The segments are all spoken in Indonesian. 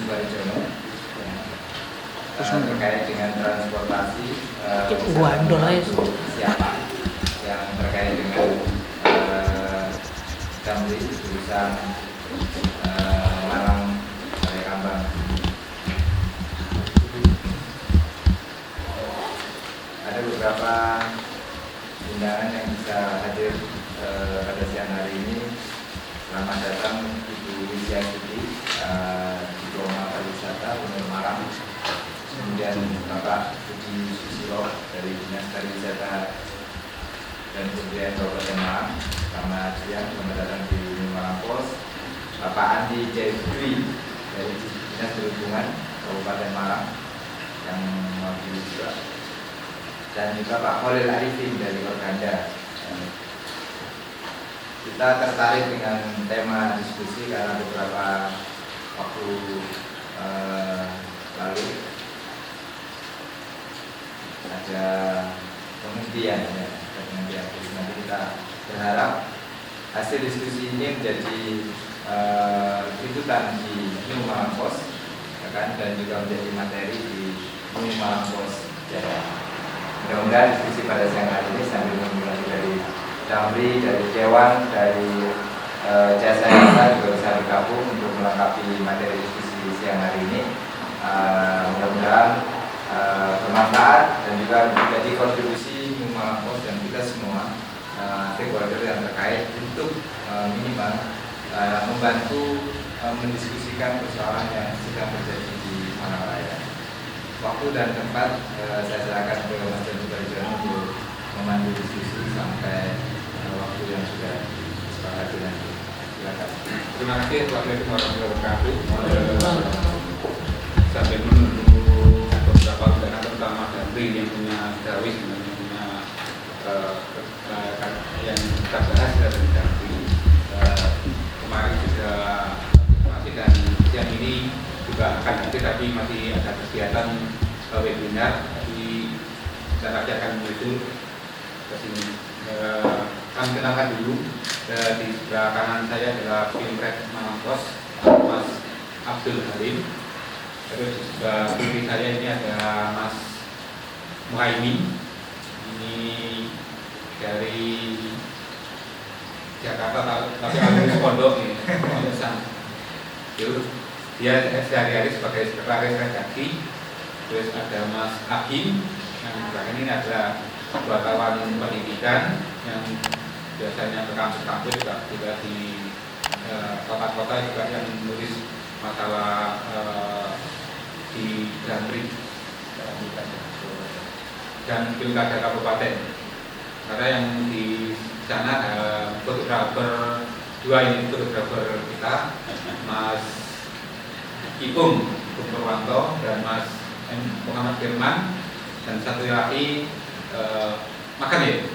Sukoharjono terkait dengan transportasi siapa yang terkait dengan Damri jurusan Malang Kambang. Ada beberapa undangan yang bisa hadir pada siang hari ini. Selamat datang Ibu Widya Siti, Diploma Pariwisata Unur Malang. Kemudian Bapak Budi Susilo dari Dinas Pariwisata dan Kebudayaan Kabupaten Malang. Selamat siang, selamat datang di Malang Pos. Bapak Andi Jaidri dari Dinas Perhubungan Kabupaten Malang yang mewakili juga. Dan juga Pak Khalil Arifin dari Organda. Kita tertarik dengan tema diskusi karena beberapa waktu lalu ada penghentian ya, nanti kita berharap hasil diskusi ini menjadi tuntutan di New Malang Post ya kan, dan juga menjadi materi di New Malang Post ya. Mudah-mudahan diskusi pada siang hari ini sambil menunggu dari Damri, dari Dewan, dari Jasa Jasa juga bisa bergabung untuk melengkapi materi diskusi siang hari ini. Mudah-mudahan bermanfaat dan juga menjadi kontribusi New Malang Post dan kita semua stakeholder yang terkait untuk minimal membantu mendiskusikan persoalan yang sedang terjadi di Malang Raya. Waktu dan tempat saya serahkan ke Mas Sukoharjono untuk memandu diskusi sampai waktu yang sudah disepakati nanti. Silakan. Terima kasih. Assalamualaikum warahmatullahi wabarakatuh. Sampai menunggu beberapa undangan terutama Damri yang punya Dawis dan yang punya yang kita bahas dari Damri. Kemarin sudah masih dan siang ini juga akan hadir, tapi masih ada kegiatan webinar. Jadi saya akan menuju ke sini. Kami kenalkan dulu, di sebelah kanan saya adalah Pimret Malang Post, Mas Abdul Halim. Terus di sebelah kiri saya ini ada Mas Muhaimin, ini dari Jakarta tapi alumni pondok nih, dia sehari-hari sebagai sekretaris redaksi. Terus ada Mas Agim yang belakang ini adalah wartawan pendidikan yang biasanya ke kampus-kampus juga di kota-kota juga yang menulis masalah di Damri dan pilkada kabupaten. Karena yang di sana ada fotografer dua, ini fotografer kita, Mas Ipung Purwanto dan Mas Muhammad Firman, dan satu lagi makan ya,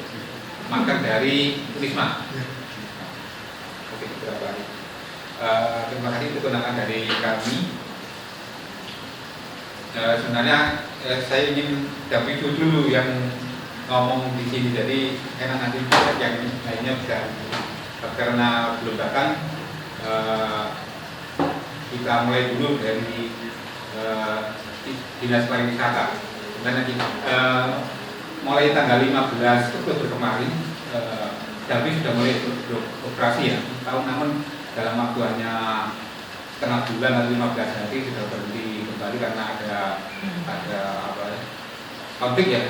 makan dari Unisma. Oke, berapa hari? Terima kasih untuk undangan dari kami. Sebenarnya saya ingin David dulu yang ngomong di sini, jadi enak nanti yang lainnya bisa, karena belum datang. Kita mulai dulu dari Dinas Pariwisata. Dan nanti mulai tanggal 15 Oktober kemarin Damri sudah mulai beroperasi ya. Tahu, namun dalam waktu hanya setengah bulan atau 15 hari sudah berhenti kembali karena ada apa ya, konflik ya,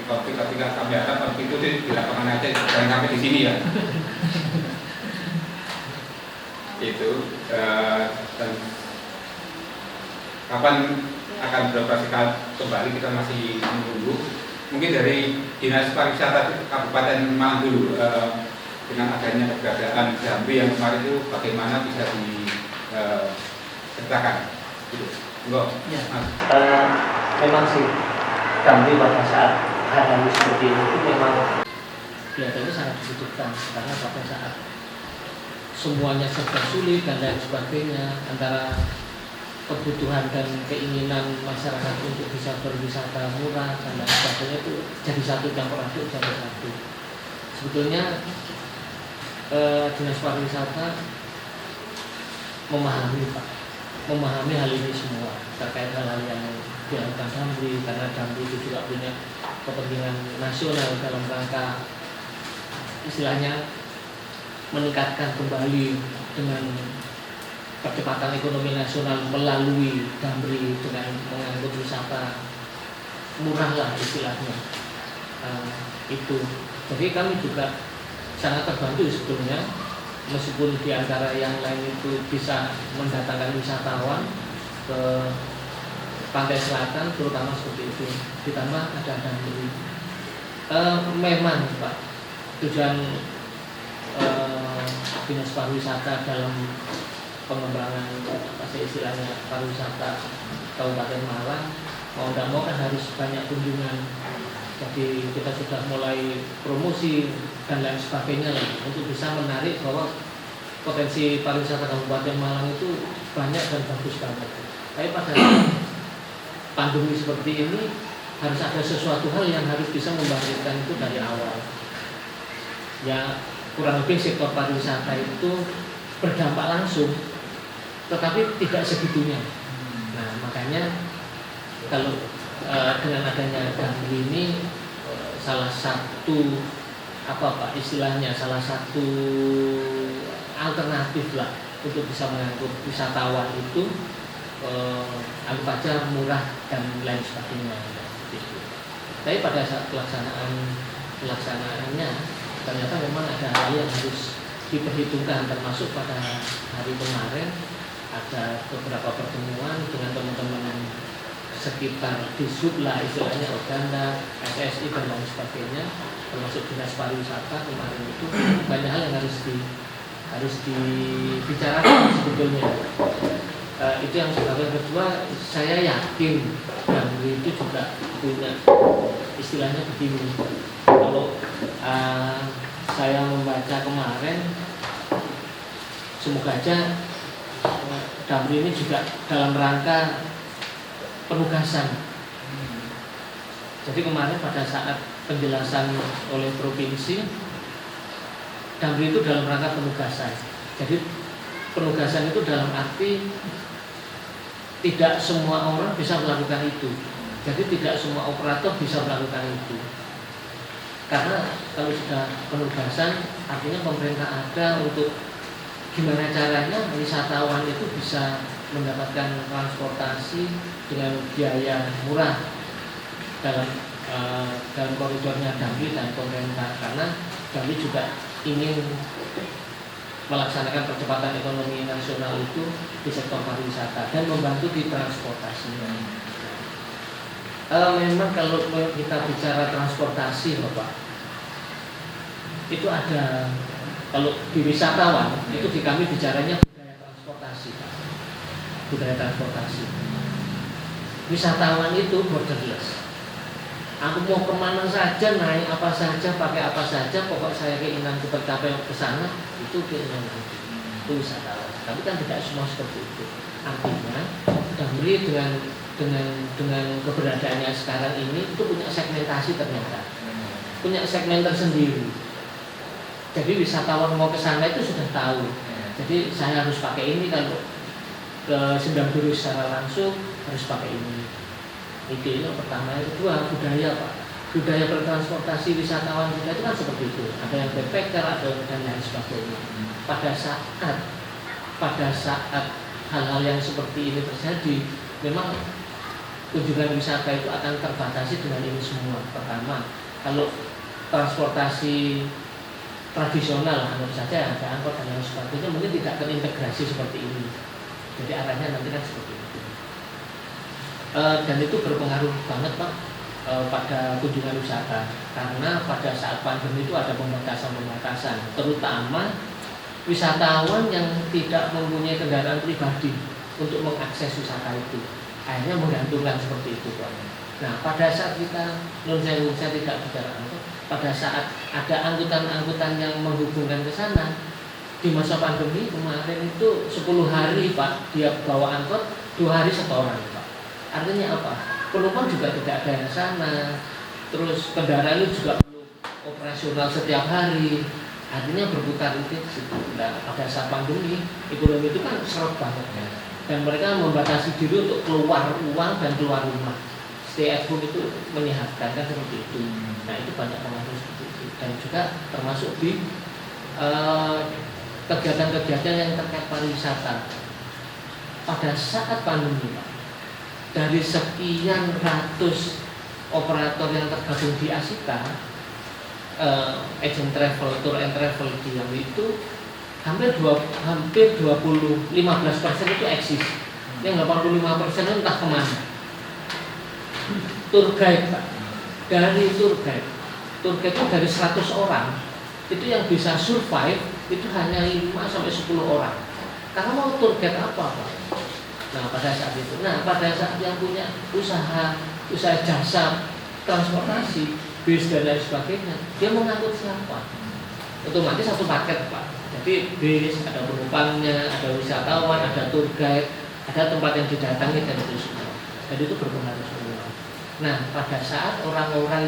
konflik. Tapi kami harap konflik itu di lapangan aja, jangan sampai di sini ya. Itu dan kapan akan beroperasi kembali kita masih menunggu. Mungkin dari Dinas Pariwisata Kabupaten Malang dulu, dengan adanya keberadaan Damri yang kemarin itu bagaimana bisa diceritakan? Gitu. Enggak? Ya. Memang sih Damri pada saat hal-hal seperti itu memang kelihatannya sangat dibutuhkan, karena pada saat semuanya serba sulit dan lain sebagainya, antara kebutuhan dan keinginan masyarakat untuk bisa berwisata murah dan lain sebagainya itu jadi satu, campur aduk jadi satu. Sebetulnya Dinas Pariwisata memahami Pak memahami hal ini semua terkait hal-hal yang dilakukan Damri, karena Damri itu juga punya kepentingan nasional dalam rangka istilahnya meningkatkan kembali dengan percepatan ekonomi nasional melalui Damri dengan mengangkut wisata murah lah istilahnya. Itu jadi kami juga sangat terbantu sebetulnya, meskipun di antara yang lain itu bisa mendatangkan wisatawan ke pantai selatan terutama seperti itu, ditambah ada Damri. Memang Pak, tujuan dinas pariwisata dalam pengembangan apa sih istilahnya pariwisata Kabupaten Malang mau tidak mau kan harus banyak kunjungan. Jadi kita sudah mulai promosi dan lain sebagainya lah untuk bisa menarik bahwa potensi pariwisata Kabupaten Malang itu banyak dan bagus banget. Tapi pada pandemi seperti ini harus ada sesuatu hal yang harus bisa membangkitkan itu dari awal. Ya kurang lebih sektor pariwisata itu berdampak langsung, tetapi tidak segitunya. Nah makanya kalau dengan adanya Damri ini salah satu istilahnya salah satu alternatif lah untuk bisa mengangkut wisatawan itu anggap aja murah dan lain sebagainya. Tapi pada saat pelaksanaannya ternyata memang ada hal yang harus diperhitungkan, termasuk pada hari kemarin ada beberapa pertemuan dengan teman-teman sekitar di sub lah istilahnya Organda, SSI dan lain sebagainya, termasuk dinas pariwisata kemarin itu banyak hal yang harus dibicarakan sebetulnya. Itu yang pertama. Yang kedua, saya yakin Damri itu juga punya istilahnya begini. Kalau saya membaca kemarin, semoga aja Damri ini juga dalam rangka penugasan. Jadi kemarin pada saat penjelasan oleh provinsi, Damri itu dalam rangka penugasan. Jadi penugasan itu dalam arti tidak semua orang bisa melakukan itu. Jadi tidak semua operator bisa melakukan itu. Karena kalau sudah penugasan, artinya pemerintah ada untuk gimana caranya wisatawan itu bisa mendapatkan transportasi dengan biaya murah dalam koridornya Damri dan pemerintah. Karena Damri juga ingin melaksanakan percepatan ekonomi nasional itu di sektor pariwisata dan membantu di transportasinya. Memang kalau kita bicara transportasi, Bapak, itu ada, kalau di wisatawan itu di kami bicaranya budaya transportasi, Pak. Budaya transportasi. Wisatawan itu borderless. Aku mau kemana saja, naik apa saja, pakai apa saja, pokok saya keinginan tercapai ke sana, itu keinginan itu wisatawan. Tapi kan tidak semua seperti itu. Artinya Damri dengan keberadaannya sekarang ini itu punya segmentasi ternyata, punya segmen tersendiri. Jadi wisatawan mau ke sana itu sudah tahu. Jadi saya harus pakai ini, kalau ke Sendang Duru secara langsung harus pakai ini. Itu yang pertama. Yang kedua, budaya Pak. Budaya bertransportasi wisatawan kita itu kan seperti itu. Ada yang backpacker, ada yang dan lain sebagainya. Pada saat hal-hal yang seperti ini terjadi, memang kunjungan wisata itu akan terbatasi dengan ini semua. Pertama, kalau transportasi tradisional, menurut saja ada angkot dan lain sebagainya, mungkin tidak terintegrasi seperti ini. Jadi arahnya nanti kan seperti itu. Dan itu berpengaruh banget Pak pada kunjungan wisata, karena pada saat pandemi itu ada pembatasan, terutama wisatawan yang tidak mempunyai kendaraan pribadi untuk mengakses wisata itu, akhirnya menggantungkan seperti itu Pak. Nah pada saat kita saya tidak bicara angkot, pada saat ada angkutan-angkutan yang menghubungkan ke sana, di masa pandemi kemarin itu 10 hari Pak dia bawa angkot, 2 hari setoran Pak. Artinya apa? Penumpang juga tidak ada yang sana, terus kendaraan itu juga perlu operasional setiap hari, artinya berputar itu. Nah, pada saat pandemi ekonomi itu kan seret banget ya. dan mereka membatasi diri untuk keluar uang dan keluar rumah. Stay at home itu menyehatkan kan seperti itu. Nah itu banyak pengaruh seperti itu, dan juga termasuk di kegiatan-kegiatan yang terkait pariwisata. Pada saat pandemi, Pak, dari sekian ratus operator yang tergabung di Asita, agent travel, tour and travel di Jambi itu hampir 15% itu eksis. Yang 85% entah kemana. Tour guide, Pak. Dari tour guide itu dari 100 orang itu yang bisa survive itu hanya 5 sampai 10 orang. Karena mau tour guide apa, Pak? Nah pada saat itu, pada saat yang punya usaha jasa transportasi, bis dan lain sebagainya, dia mengangkut siapa? Otomatis satu paket, Pak. Jadi bis, ada penumpangnya, ada wisatawan, ada tour guide, ada tempat yang didatangi dan itu semua. Jadi itu berpengaruh semua. Nah pada saat orang-orang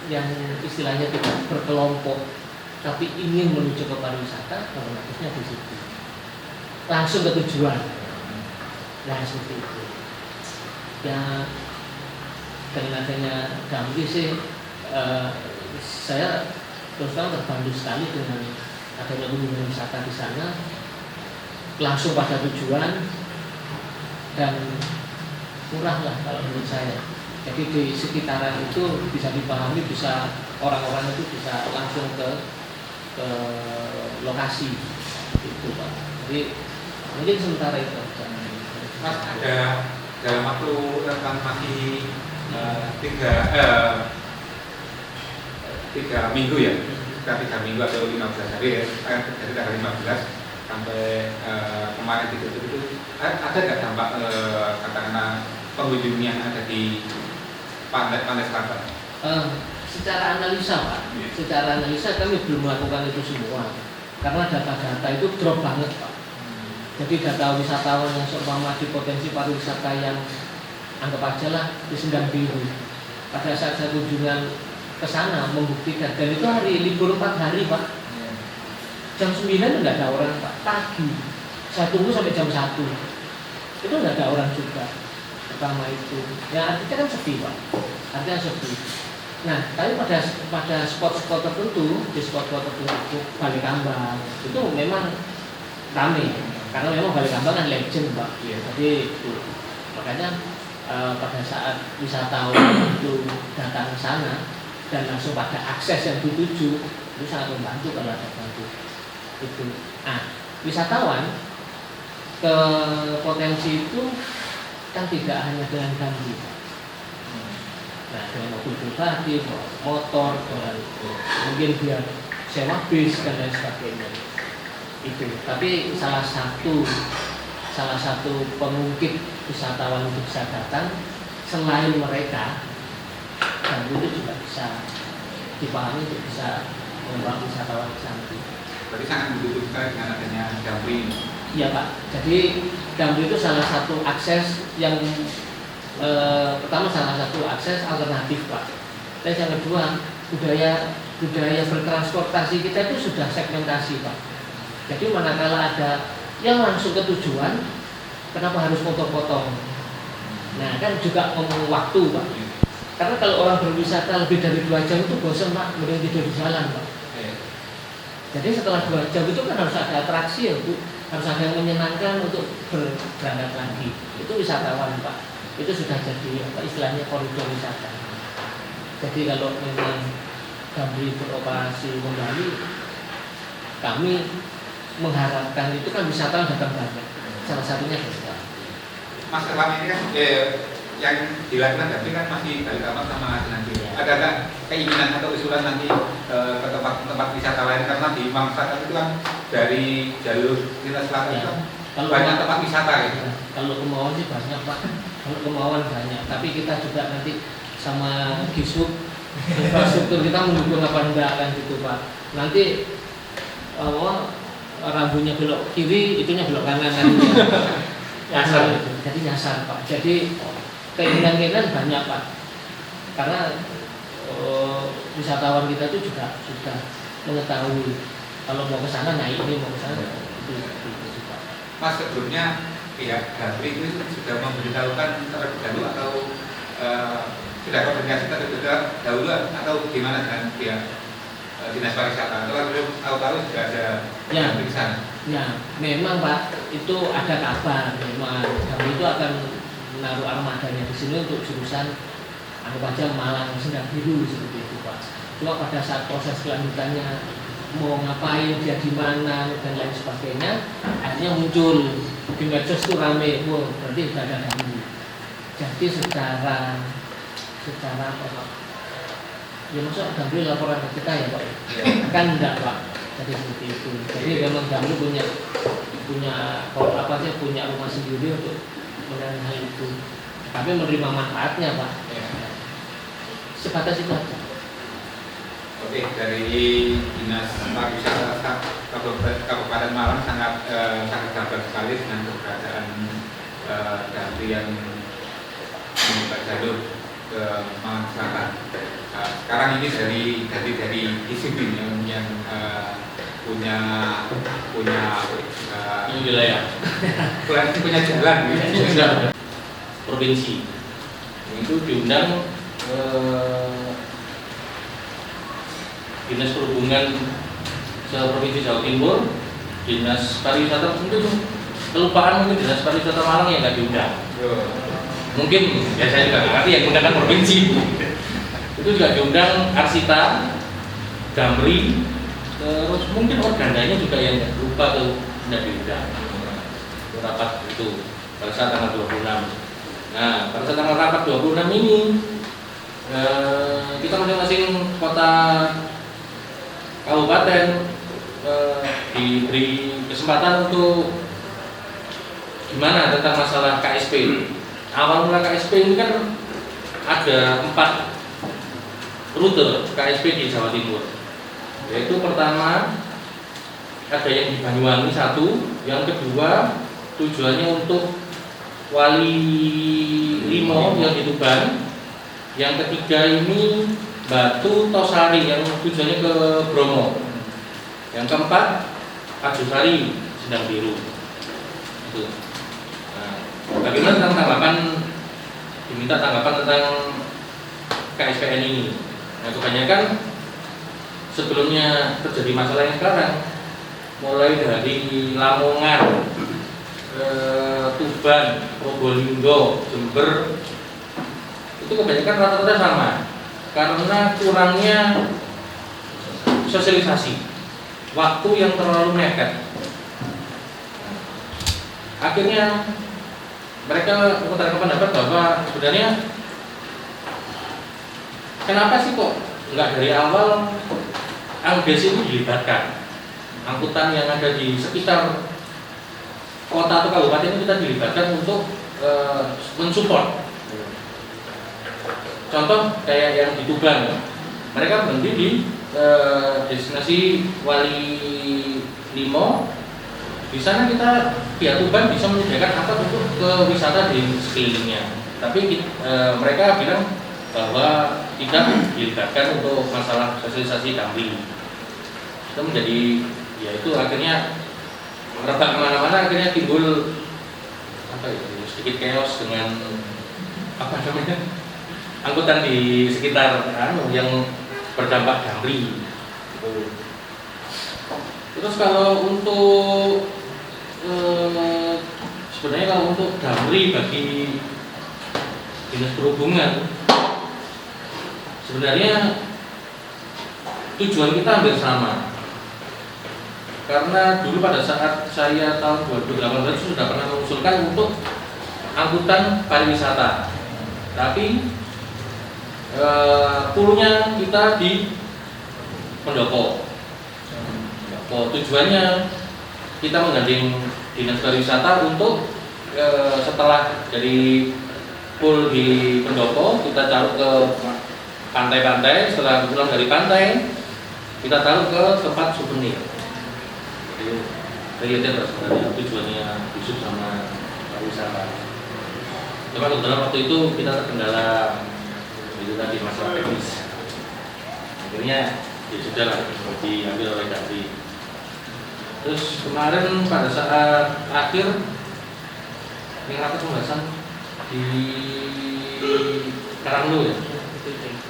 yang istilahnya tidak berkelompok tapi ingin menuju ke pariwisata, otomatisnya di situ langsung ke tujuan. Nah seperti itu. Ya dengan adanya Damri sih, saya terus terang terbantu sekali dengan adanya kunjungan wisata di sana, langsung pada tujuan dan murah lah kalau menurut saya. Jadi di sekitaran itu bisa dipahami, bisa orang-orang itu bisa langsung ke lokasi itu, Pak. Jadi mungkin sementara itu. Mas, ada dalam waktu rentang masih 3 minggu ya, 3 minggu atau 15 hari ya, dari tanggal 15 sampai kemarin itu ada nggak dampak katakanlah pengunjung yang ada di pantai selatan? Secara analisa, Pak, secara analisa kami belum melakukan itu semua karena data-data itu drop banget, Pak. Jadi data wisatawan yang seumpama di potensi pariwisata yang anggap aja lah di Sendang Biru, pada saat saya kunjungan ke sana membuktikan, dan itu hari libur 4 hari, Pak. Jam 9 enggak ada orang, Pak. Pagi saya tunggu sampai jam 1 itu enggak ada orang juga. Pertama itu ya artinya kan sepi, Pak, artinya sepi. Nah tapi pada spot-spot tertentu, di spot-spot tertentu Balikambang itu memang ramai. Karena memang Balikambang kan legend, Pak. Ya, jadi itu makanya pada saat wisatawan itu datang ke sana dan langsung pada akses yang dituju itu sangat membantu kalau ada bantu itu. Nah, wisatawan ke potensi itu kan tidak hanya dengan Damri. Nah, dengan mobil pribadi, motor, dan mungkin dia sewa bis dan lain sebagainya. Itu, tapi salah satu pengungkit wisatawan untuk bisa datang selain mereka, dan itu juga bisa dipahami untuk bisa membawa wisatawan ke sana. Berarti sangat membutuhkan dengan adanya Damri. Iya, Pak. Jadi Damri itu salah satu akses yang pertama, salah satu akses alternatif, Pak. Dan yang kedua, budaya bertransportasi kita itu sudah segmentasi, Pak. Jadi manakala ada yang langsung ke tujuan, kenapa harus potong-potong? Nah kan juga ngomong waktu, Pak. Karena kalau orang berwisata lebih dari 2 jam itu bosan, Pak, mending tidur di jalan, Pak. Jadi setelah 2 jam itu kan harus ada atraksi ya, Bu. Harus ada yang menyenangkan untuk berangkat lagi. Itu wisatawan, Pak. Itu sudah jadi istilahnya koridor wisata. Jadi kalau memang Damri beroperasi kembali, kami mengharapkan itu kan wisatawan datang banyak. Salah satunya kita. Mas, selama ini kan yang dilakukan Damri kan masih Balikambang sama nanti. Ada nggak keinginan atau usulan nanti ke tempat wisata lain, karena di Mangsat itu kan dari jalur lintas selatan itu kan banyak tempat wisata gitu. Kalau kemauan sih banyak, Pak. Kalau kemauan banyak, tapi kita juga nanti sama Gisub infrastruktur kita mendukung apa enggak kan gitu, Pak. Nanti rambunya belok kiri, itunya belok kanan kan. Nyasar, jadi nyasar, Pak. Jadi keinginan banyak, Pak. Karena wisatawan kita itu juga sudah mengetahui kalau mau ke sana naik ini, mau ke sana itu juga. Mas, sebelumnya pihak Damri itu sudah memberitahukan terlebih dahulu atau sudah koordinasi terlebih dahulu atau gimana dengan pihak Dinas Pariwisata? Atau tahu-tahu sudah ada Damri di sana? Ya, memang Pak, itu ada kabar memang Damri itu akan menaruh armadanya di sini untuk jurusan Malang Sendang Biru seperti itu Pak. Cuma pada saat proses kelanjutannya mau ngapain, dia di mana dan lain sebagainya, akhirnya muncul di medsos itu rame, wah berarti sudah ada Damri. Jadi secara apa Pak? Ya masuk Damri laporan ke kita ya Pak? Ya. Kan enggak Pak. Jadi seperti itu. Jadi memang Damri punya punya rumah sendiri untuk menangani hal itu. Tapi menerima manfaatnya Pak. Ya. Sebatas itu aja. Oke, dari Dinas Pariwisata Kabupaten Malang sangat sabar sekali dengan keberadaan Damri yang membuka jalur ke Malang Selatan. Sekarang ini dari disiplin yang punya wilayah, punya jalan gitu. Provinsi itu diundang Dinas Perhubungan Provinsi Jawa Timur, Dinas Pariwisata mungkin kelupaan mungkin Dinas Pariwisata Malang yang nggak diundang. Mungkin ya saya juga nggak ngerti yang menggunakan provinsi itu juga diundang Arsita, Damri, terus mungkin organdanya juga yang lupa tuh tidak diundang. Rapat itu pada saat tanggal 26. Nah pada saat tanggal rapat 26 ini kita masing-masing kota kabupaten diberi kesempatan untuk gimana tentang masalah KSP. Awal mula KSP ini kan ada 4 rute KSP di Jawa Timur. Yaitu pertama ada yang di Banyuwangi 1, yang kedua tujuannya untuk Wali Limo yang di Tuban, yang ketiga ini Batu Tosari yang tujuannya ke Bromo, yang keempat Kajusari Sendang Biru. Itu. Nah, bagaimana tentang tanggapan, diminta tanggapan tentang KSPN ini. Nah, kebanyakan sebelumnya terjadi masalah yang sekarang, mulai dari Lamongan, Tuban, Probolinggo, Jember, itu kebanyakan rata-rata sama karena kurangnya sosialisasi, waktu yang terlalu mepet. Akhirnya mereka mengutarakan pendapat bahwa sebenarnya kenapa sih kok nggak dari awal Angdes itu dilibatkan, angkutan yang ada di sekitar kota atau kabupaten itu kita dilibatkan untuk mensupport. Contoh kayak yang di Tuban, mereka berhenti di destinasi Wali Limo. Di sana kita pihak Tuban bisa menyediakan angkot untuk ke wisata di sekelilingnya. Tapi mereka bilang bahwa tidak dilibatkan untuk masalah sosialisasi Damri. Itu menjadi, ya itu akhirnya merebak kemana-mana, akhirnya timbul apa ya, sedikit chaos dengan apa namanya angkutan di sekitar yang berdampak Damri. Terus kalau untuk sebenarnya kalau untuk Damri bagi Dinas Perhubungan, sebenarnya tujuan kita hampir sama. Karena dulu pada saat saya tahun 2018 sudah pernah mengusulkan untuk angkutan pariwisata, tapi poolnya kita di Pendopo. Tujuannya kita menggandeng Dinas Pariwisata untuk setelah dari pool di Pendopo kita taruh ke pantai-pantai. Setelah pulang dari pantai kita taruh ke tempat souvenir. Related sebenarnya tujuannya Yusuf sama pariwisata. Cuma kebetulan waktu itu kita terkendala itu tadi masalah teknis. Akhirnya ya sudah lah diambil oleh Damri. Terus kemarin pada saat akhir ini rapat pembahasan di Karanglo ya.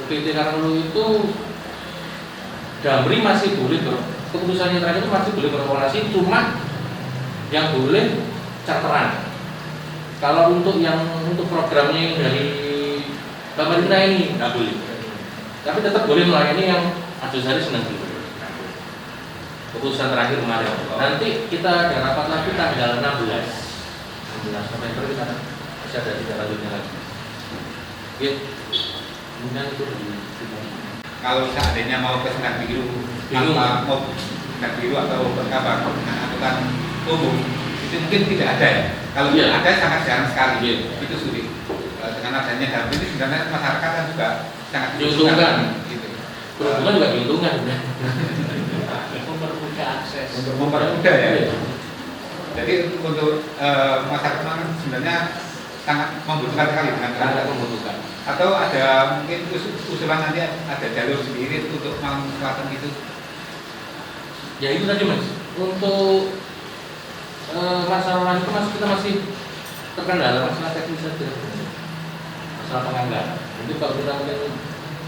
UPT Karanglo itu Damri masih boleh keputusannya terakhir itu masih boleh beroperasi, cuma yang boleh charteran. Kalau untuk programnya yang dari pemerintah ini nggak boleh, tapi tetap boleh melayani yang Ardosari Senen dulu. Keputusan terakhir kemarin. Nanti kita ada rapat lagi tanggal 16 November, kita masih ada tidak lanjutnya lagi. Oke, kemudian itu Kalau seandainya mau ke Senen Biru, apa mau Senen Biru atau apa angkutan umum itu mungkin tidak ada ya. Kalau ada sangat jarang sekali, itu sulit. Dengan adanya Damri ini sebenarnya masyarakat kan juga sangat diuntungkan. Gitu. Perhubungan juga diuntungkan. Mempermudah akses. Untuk mempermudah ya. Jadi untuk masyarakat sebenarnya sangat membutuhkan sekali dengan Sangat membutuhkan. Atau ada mungkin usulan nanti ada jalur sendiri untuk Malang Selatan gitu. Ya itu tadi Mas. Untuk masalah itu kita masih terkendala masalah teknis saja. Masalah penganggaran. Mungkin kalau kita mungkin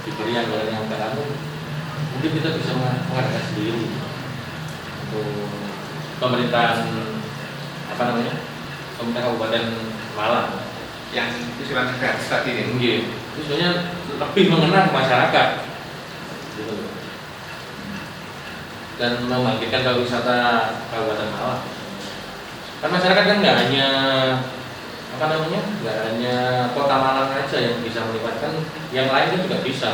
diberi anggaran yang terlalu, mungkin kita bisa mengadakan sendiri untuk pemerintahan pemerintah Kabupaten Malang Yang usulan gratis tadi ini. mungkin itu sebenarnya lebih mengena ke masyarakat gitu. Dan membangkitkan pariwisata Kabupaten Malang. Kan masyarakat kan nggak hanya nggak hanya Kota Malang aja yang bisa melibatkan, yang lain kan juga bisa.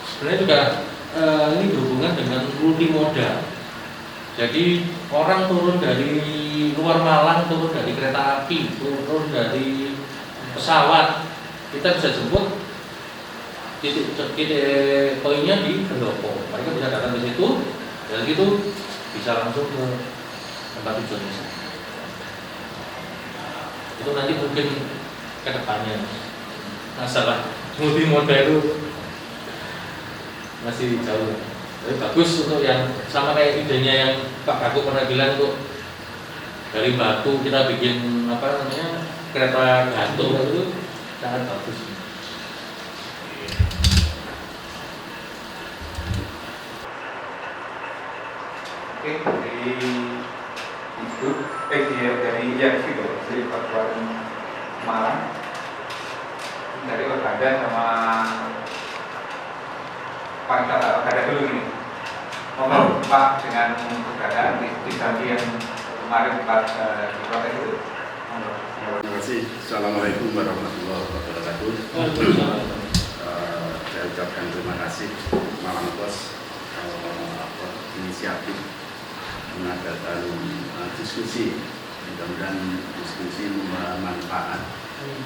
Sebenarnya juga ini berhubungan dengan multimodal. Jadi orang turun dari luar Malang, turun dari kereta api, turun dari pesawat, kita bisa jemput titik poinnya di pendopo. Mereka bisa datang ke situ, dan itu bisa langsung ke tempat tujuannya. Itu nanti mungkin ke depannya masalah multimodal itu masih jauh. Tapi bagus untuk yang sama kayak idenya yang Pak Kaku pernah bilang tuh, dari batu kita bikin kereta gantung, itu sangat bagus. Oke, dari Kabupaten Malang, dari Organda sama Organda dulu ini. Ngomong Pak dengan keberadaan di Jambi yang kemarin Pak diprotes itu. Terima kasih. Assalamualaikum warahmatullahi wabarakatuh. Saya ucapkan terima kasih Malang Pos inisiatif mengadakan diskusi. Mudah-mudahan diskusi bermanfaat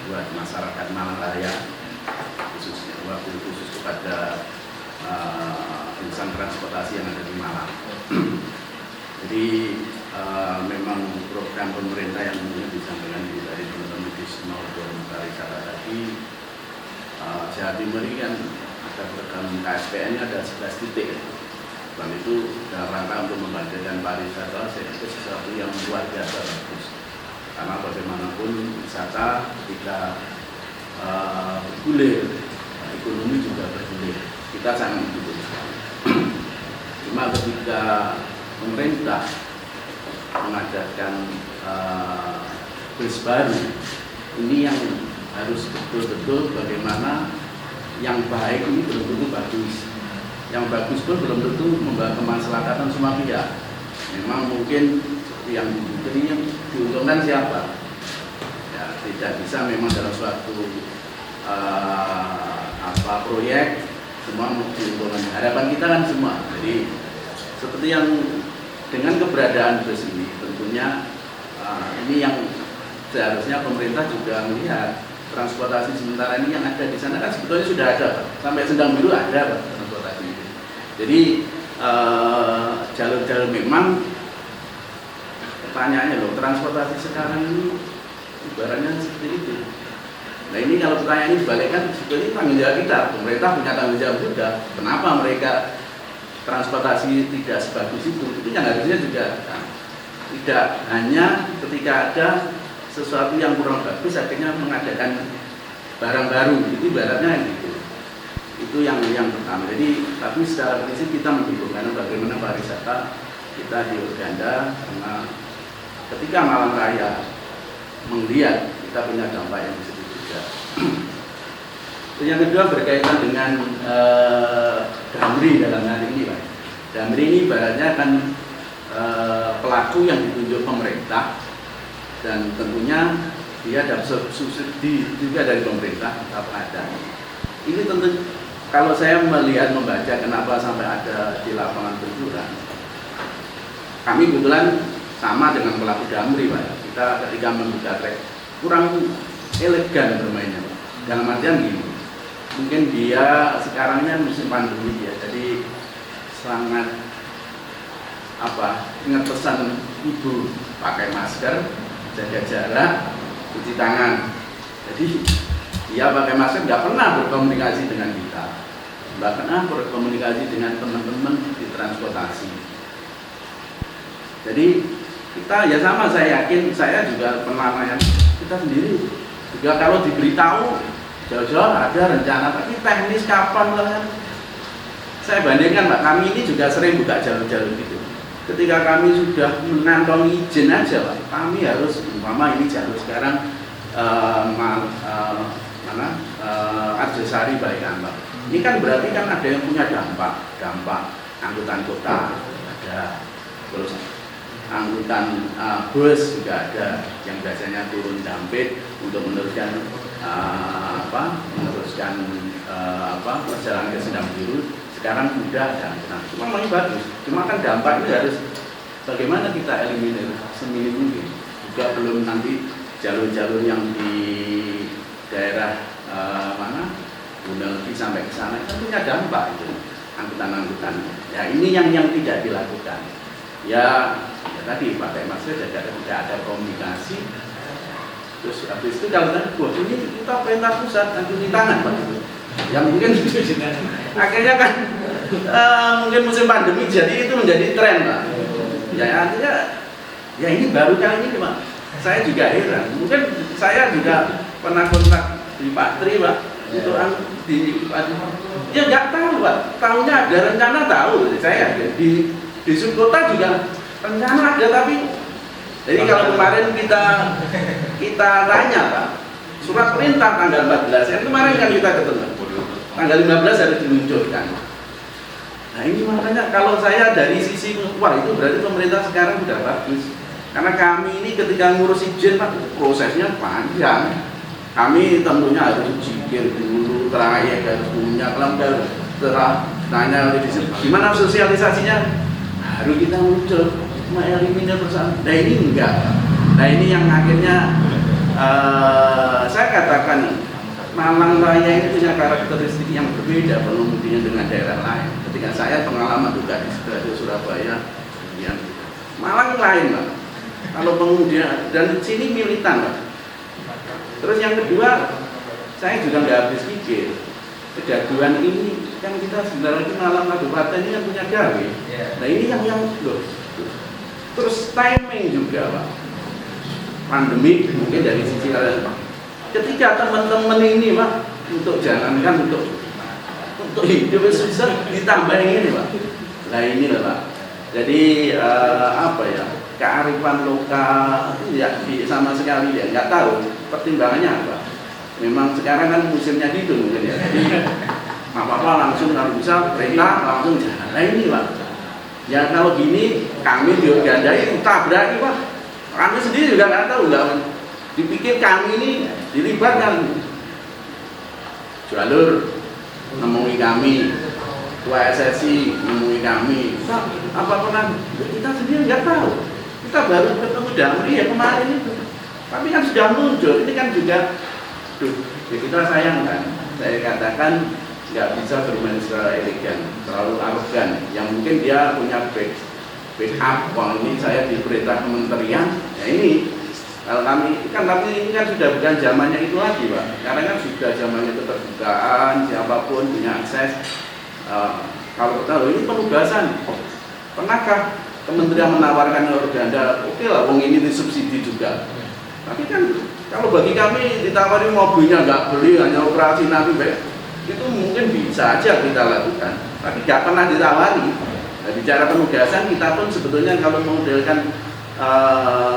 buat masyarakat Malang Raya, khususnya wabil khusus kepada insan transportasi yang ada di Malang. Jadi memang program pemerintah yang disampaikan dari teman-teman di maupun pariwisata tadi, Jawa Timur ini kan ada program KSPN ada 11 titik. Dan itu dalam rangka untuk membangkitkan pariwisata, itu sesuatu yang luar biasa bagus. Karena bagaimanapun wisata ketika bergulir, ekonomi juga bergulir. Kita sangat membutuhkan. Cuma ketika pemerintah mengadakan bus baru, ini yang harus betul-betul bagaimana yang baik ini belum tentu bagus. Yang bagus pun belum tentu membawa kemaslahatan semua pihak. Memang mungkin yang diuntungkan siapa? Ya, tidak bisa memang dalam suatu proyek semua diuntungkan. Harapan kita kan semua. Jadi seperti yang dengan keberadaan bus ini tentunya ini yang seharusnya pemerintah juga melihat transportasi sementara ini yang ada di sana kan sebetulnya sudah ada, sampai Sendang Biru ada transportasi ini. Jadi jalur-jalur memang pertanyaannya loh, transportasi sekarang ini ibaratnya seperti itu. Nah ini kalau pertanyaan ini dibalikkan, sebetulnya tanggung jawab kita, pemerintah punya tanggung jawab juga. Kenapa mereka transportasi tidak sebagus itu yang harusnya juga. Nah, tidak hanya ketika ada sesuatu yang kurang bagus akhirnya mengadakan barang baru, itu ibaratnya gitu. Itu yang pertama. Jadi tapi secara prinsip kita mendukung karena bagaimana pariwisata kita di Uganda, karena ketika malam raya melihat kita punya dampak yang di situ juga. Yang kedua berkaitan dengan Damri dalam hari ini, Pak. Damri ini ibaratnya kan pelaku yang ditunjuk pemerintah dan tentunya dia dapat subsidi juga dari pemerintah tetap ada. Ini tentu kalau saya melihat membaca kenapa sampai ada di lapangan benturan, kami kebetulan sama dengan pelaku Damri, Pak. Kita ketika membuka track kurang elegan bermainnya, Pak. Dalam artian gini, mungkin dia sekarangnya musim pandemi ya, jadi sangat ingat pesan ibu, pakai masker, jaga jarak, cuci tangan. Jadi dia pakai masker, nggak pernah berkomunikasi dengan kita, nggak pernah berkomunikasi dengan teman-teman di transportasi. Jadi kita ya sama, saya yakin saya juga pernah nanya, kita sendiri juga kalau diberitahu jauh-jauh ada rencana, tapi teknis kapan lah. Saya bandingkan, Pak, kami ini juga sering buka jalur-jalur gitu. Ketika kami sudah mengantongi izin aja, Pak, kami harus umpama ini jalur sekarang Arjosari Balai Kambang. Ini kan berarti kan ada yang punya dampak angkutan kota ada, terus angkutan bus juga ada yang biasanya turun Dampit untuk meneruskan perjalanan ke Sendang Biru. Sekarang sudah ada, cuma masih bagus. Cuma kan dampak ini harus bagaimana kita eliminir seminim mungkin. Juga belum nanti jalur-jalur yang di daerah Gunung sampai ke sana kan punya dampak itu angkutan-angkutan. Ya ini yang tidak dilakukan. Ya tadi pakai masker, tidak ada komunikasi. Terus habis itu kalau tadi ini kita perintah pusat cuci tangan, Pak. Ya mungkin akhirnya kan mungkin musim pandemi jadi itu menjadi tren, Pak. Ya artinya ya ini baru kali ini, Pak. Saya juga heran. Mungkin saya juga pernah kontak di Pak Tri, Pak. Untuk di Pak Tri. Ya nggak tahu, Pak. Tahunya ada rencana tahu. Saya di subkota juga rencana ada, tapi jadi kalau kemarin kita tanya, Pak, surat perintah tanggal 14 yang kemarin kan kita ketemu, tanggal 15 harus diluncurkan. Nah ini makanya kalau saya dari sisi wah itu berarti pemerintah sekarang sudah bagus, karena kami ini ketika ngurus izin, Pak, prosesnya panjang. Kami tentunya harus jikir dulu, trayek harus punya pelanggar, tanya gimana sosialisasinya, baru kita muncul mengeliminir perusahaan. Nah ini enggak. Nah ini yang akhirnya saya katakan Malang Raya itu punya karakteristik yang berbeda pengemudinya dengan daerah lain. Ketika saya pengalaman juga di Sidoarjo, Surabaya, kemudian Malang lain, Pak. Kalau pengemudinya dan sini militan, Pak. Terus yang kedua, saya juga nggak habis pikir kegaduhan ini kan kita sebenarnya Malang Kabupaten ini yang punya gawe. Nah ini yang loh. Terus timing juga, Pak. Pandemi mungkin dari sisi lain, Pak. Ketika teman-teman ini, Pak, untuk jalankan untuk hidup susah ditambah ini, Pak. Nah ini loh, Pak. Jadi kearifan lokal ya sama sekali ya nggak tahu pertimbangannya apa. Memang sekarang kan musimnya gitu mungkin ya. Jadi apa-apa langsung kalau bisa perintah langsung jalan. Nah ini, Pak. Ya kalau gini kami di Uganda itu tabraki, Pak. Kami sendiri juga nggak tahu, nggak dipikir kami ini dilibatkan. Jalur nemui kami, Ketua SSI nemui kami. Apa pernah kita sendiri nggak tahu. Kita baru ketemu Damri ya kemarin itu. Tapi kan sudah muncul. Ini kan juga, ya kita sayangkan. Saya katakan nggak bisa bermain secara elegan, terlalu arogan. Yang mungkin dia punya backup, wah ini saya diperintah kementerian, ya ini kalau kami kan, tapi ini kan sudah bukan zamannya itu lagi, Pak. Karena kan sudah zamannya keterbukaan, siapapun punya akses. Kalau tahu ini penugasan, pernahkah kementerian menawarkan organda, oke lah, wong ini disubsidi juga. Tapi kan kalau bagi kami ditawari mobilnya nggak beli, hanya operasi nanti baik, itu mungkin bisa aja kita lakukan. Tapi nggak pernah ditawari. Nah, bicara penugasan kita pun sebetulnya kalau memodelkan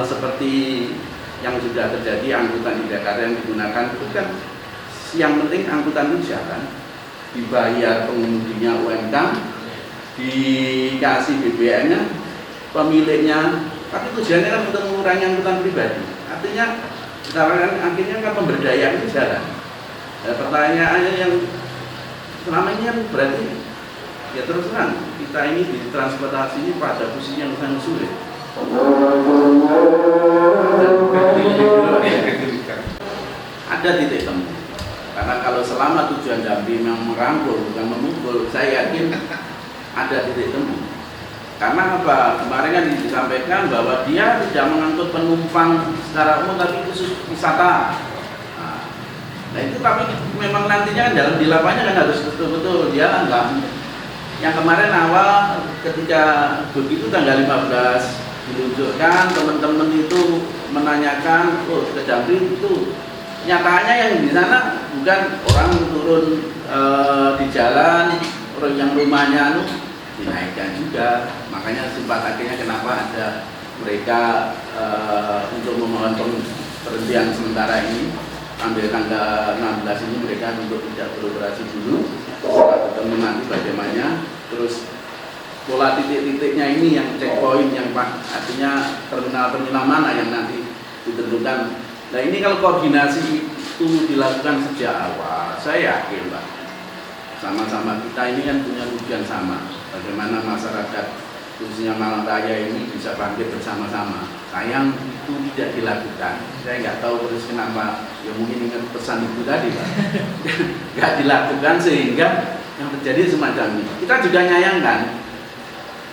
seperti yang sudah terjadi angkutan di Jakarta yang digunakan itu kan yang penting angkutan itu jalan, dibayar pengemudinya UMK, dikasih BBM-nya, pemiliknya, tapi tujuannya kan untuk mengurangi angkutan pribadi. Artinya sekarang akhirnya kan pemberdayaan itu jalan. Nah, pertanyaannya yang selama ini kan berarti ya terus terang kita ini di transportasi ini pada posisi yang sangat sulit. Ada titik temu. Karena kalau selama tujuan Damri memang merangkul bukan memukul, saya yakin ada titik temu. Karena apa? Kemarin kan disampaikan bahwa dia tidak mengangkut penumpang secara umum tapi khusus wisata. Nah itu tapi memang nantinya kan dalam di lapangan kan harus betul-betul dia enggak. Yang kemarin awal ketika begitu tanggal 15 diluncurkan, teman-teman itu menanyakan, oh ke Damri itu nyatanya yang di sana bukan orang turun di jalan, orang yang rumahnya dinaikkan juga. Makanya sempat akhirnya kenapa ada mereka untuk memohon perhentian sementara ini sampai tanggal 16 ini mereka untuk tidak beroperasi dulu. Setelah ketemu nanti bagaimana, terus pola titik-titiknya ini yang checkpoint yang artinya terminal-terminal mana yang nanti ditentukan. Nah ini kalau koordinasi itu dilakukan sejak awal, saya yakin Pak, sama-sama kita ini kan punya tujuan sama. Bagaimana masyarakat khususnya Malang Raya ini bisa bangkit bersama-sama. Sayang itu tidak dilakukan. Saya nggak tahu terus kenapa. Ya mungkin ingat pesan ibu tadi Pak. Nggak dilakukan sehingga yang terjadi semacam ini. Kita juga nyayangkan.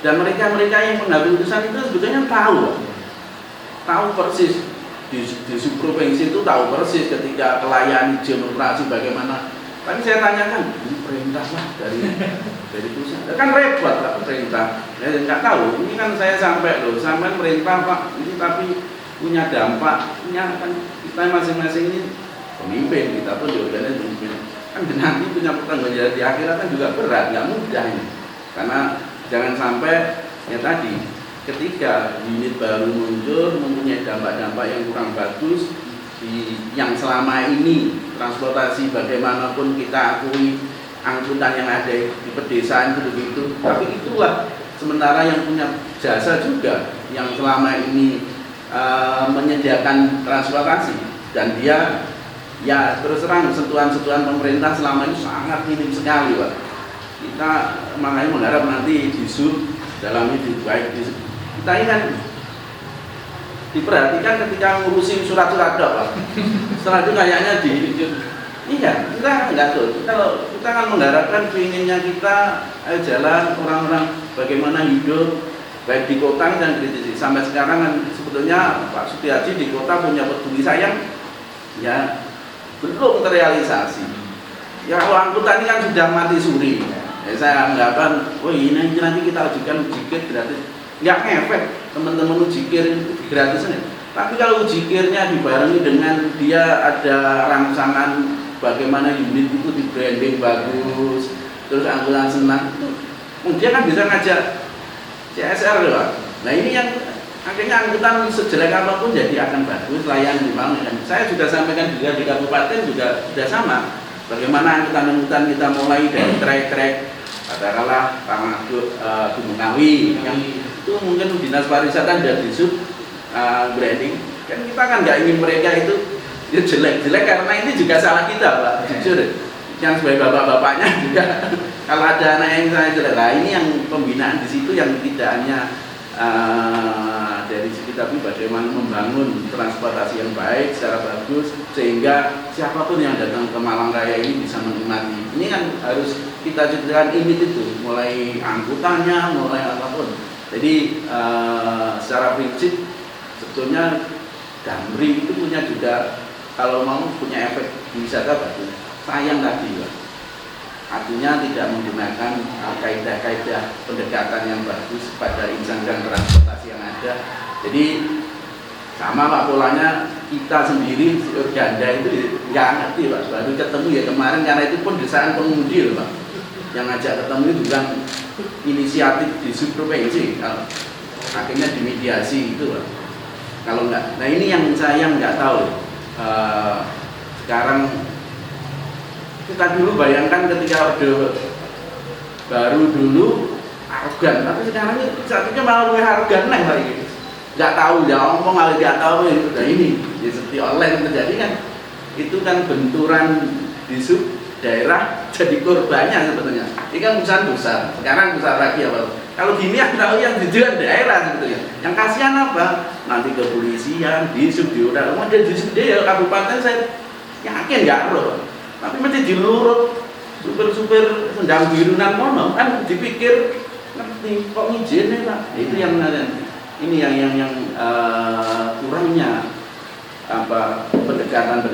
Dan mereka-mereka yang mengambil keputusan itu sebetulnya tahu persis di subprovinsi itu tahu persis ketika kelayan izin operasi bagaimana. Tapi saya tanyakan, ini perintah lah dari pusat. Kan repot Pak perintah. Saya nggak tahu. Ini kan saya sampai perintah Pak. Ini tapi punya dampaknya kan kita masing-masing ini pemimpin, kita pun juga pemimpin. Kan nanti punya pertanggung jawab di akhirat kan juga berat, nggak mudah ini. Karena jangan sampai ya tadi ketika unit baru muncul mempunyai dampak-dampak yang kurang bagus yang selama ini transportasi bagaimanapun kita akui angkutan yang ada di pedesaan itu begitu, tapi itulah sementara yang punya jasa juga yang selama ini menyediakan transportasi dan dia ya terus terang sentuhan-sentuhan pemerintah selama ini sangat minim sekali Pak. Kita makanya mengharap nanti di sub dalam ini baik kita ini kan diperhatikan ketika ngurusin surat-surat Pak. Setelah itu kayaknya iya, kita enggak tuh. Kalau kita kan mengharapkan pinginnya kita jalan orang-orang bagaimana hidup baik di kota dan kritisi. Sampai sekarang kan sebetulnya Pak Sutiaji di kota punya peduli sayang ya belum terrealisasi. Ya kalau angkutan ini kan sudah mati suri. Ya, saya anggapan, oh ini nanti kita ajukan ujikir gratis. Nggak ngefek teman-teman ujikir gratisnya. Tapi kalau ujikirnya dibarengi dengan dia ada rangsangan bagaimana unit itu di branding bagus, terus angkutan senang itu, dia kan bisa ngajak CSR Pak. Nah ini yang akhirnya angkutan sejelek apapun jadi akan bagus, layan dibangun. Saya sudah sampaikan juga di kabupaten juga sudah sama. Bagaimana angkutan-angkutan kita mulai dari trek-trek katakanlah Gunung Kawi yang itu mungkin dinas pariwisata dan disub branding kan kita kan nggak ingin mereka itu ya jelek-jelek karena ini juga salah kita Pak jujur yang sebagai bapak-bapaknya juga kalau ada anak yang saya jelek nah ini yang pembinaan di situ yang tidak hanya dari segi tapi bagaimana membangun transportasi yang baik secara bagus sehingga siapapun yang datang ke Malang Raya ini bisa menikmati. Ini kan harus kita ciptakan image itu mulai angkutannya mulai apapun. Jadi secara prinsip sebetulnya Damri itu punya juga kalau mau punya efek wisata bagus. Sayang tadi Pak, artinya tidak menggunakan kaidah-kaidah pendekatan yang bagus pada insan dan transportasi yang ada. Jadi sama Pak, polanya kita sendiri Organda itu nggak ngerti Pak, baru ketemu ya kemarin, karena itu pun desaan pengundi loh Pak, yang ngajak ketemu itu bukan inisiatif di subprovinsi, akhirnya dimediasi itu Pak. Kalau enggak, nah ini yang saya nggak tahu. Sekarang kita dulu bayangkan ketika Orde Baru dulu arogan, tapi sekarang ini satunya malah lebih arogan lah Pak ini. Nggak tahu, ya ngomong malah nggak tahu udah ini ya, seperti online terjadi kan, itu kan benturan di sub daerah jadi korbannya sebetulnya. Ini kan urusan besar, sekarang besar lagi ya Pak. Kalau gini yang tahu yang tujuan daerah sebetulnya. Yang kasihan apa? Nanti kepolisian, di sub, di udah, mau di sub dia kabupaten saya yakin nggak roh, tapi mesti dilurut supir-supir sendang birunan mono kan dipikir ngerti kok ngizin Pak. Itu yang ini yang kurangnya apa pendekatan.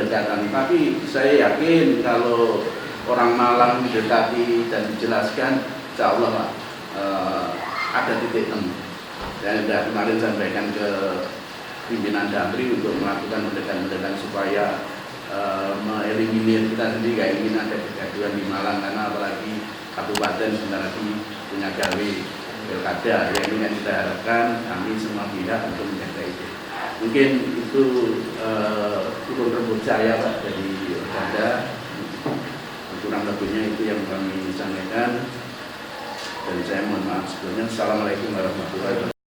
Tapi saya yakin kalau orang Malang didekati dan dijelaskan, insya Allah Pak, ada titik temu. Dan sudah kemarin sampaikan ke pimpinan Damri untuk melakukan pendekatan supaya mengeliminir, kita sendiri gak ingin ada kegaduhan di Malang, karena apalagi kabupaten sebentar lagi punya gawe pilkada, ya ini yang kita harapkan kami semua pihak untuk menjaga itu. Mungkin itu turun rembut saya Pak dari Organda, kurang lebihnya itu yang kami sampaikan, dan saya mohon maaf sebelumnya. Assalamualaikum warahmatullahi wabarakatuh.